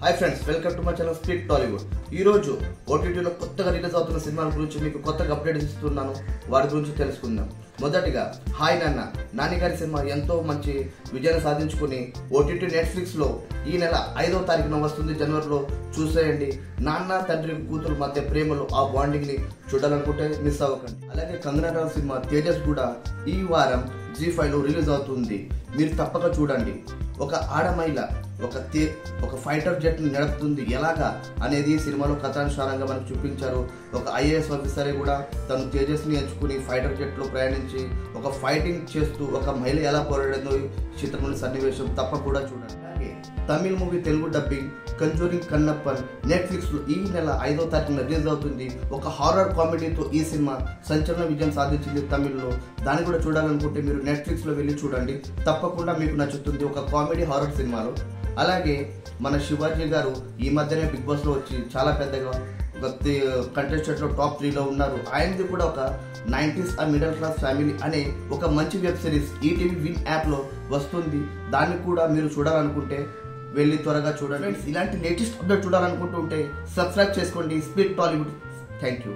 Hi friends, welcome to my channel speak Tollywood. ఈ రోజు ఓటీటీలో కొత్తగా రిలీజ్ అవుతున్న సినిమాల గురించి మీకు కొత్తగా అప్డేట్స్ ఇస్తున్నాను. వాటి గురించి తెలుసుకుందాం. మొదటిగా హాయ్ నాన్న నాని గారి సినిమా ఎంతో మంచి విజయాన్ని సాధించుకుని ఓటీటీ నెట్ఫ్లిక్స్ లో ఈ నెల 5వ తారీఖున వస్తుంది. జనవరిలో చూసేయండి. నాన్న తండ్రి కూతురు మధ్య ప్రేమలో ఆ బాండింగ్ ని చూడాలనుకుంటే మిస్ అవ్వకండి. అలాగే కంగనా సినిమా తేజస్ కూడా ఈ వారం G5 లో రిలీజ్ అవుతుంది. మీరు తప్పక చూడండి. ఒక ఆడ మహిళ ఒక ఫైటర్ జెట్ ని నడుపుతుంది ఎలాగా అనేది సినిమాలో కథానుసారంగా మనకు చూపించారు. ఒక ఐఏఎస్ ఆఫీసర్ కూడా తను తేజస్ ని ఎంచుకుని ఫైటర్ జెట్ లో ప్రయాణించి ఒక ఫైటింగ్ చేస్తూ ఒక మహిళ ఎలా పోరాడిందో చిత్రంలోని సన్నివేశం తప్పకుండా చూడండి. అలాగే తమిళ movie Telugu dubbing Conjuring Kannappan Netflix లో ఈ నెల 5వ తారీఖున రిలీజ్ అవుతుంది. ఒక హారర్ కామెడీతో ఈ సినిమా సంచలన విజయం సాధించింది తమిళ్లో. దాన్ని కూడా చూడాలనుకుంటే మీరు నెట్ఫ్లిక్స్ లో వెళ్ళి చూడండి. తప్పకుండా మీకు నచ్చుతుంది. ఒక కామెడీ హారర్ సినిమాలో. అలాగే మన శివాజీ గారు ఈ మధ్యనే బిగ్ బాస్ లో వచ్చి చాలా పెద్దగా కంటెస్టెంట్ లో టాప్ 3లో ఉన్నారు. ఆయనది కూడా ఒక 90s ఆ మిడిల్ క్లాస్ ఫ్యామిలీ అనే ఒక మంచి web series ETV win app లో వస్తుంది. దాన్ని కూడా మీరు చూడాలనుకుంటే వెళ్ళి త్వరగా చూడండి. ఇలాంటి లేటెస్ట్ అప్డేట్ చూడాలనుకుంటుంటే సబ్స్క్రైబ్ చేసుకోండి స్పీక్ టాలీవుడ్. Thank you.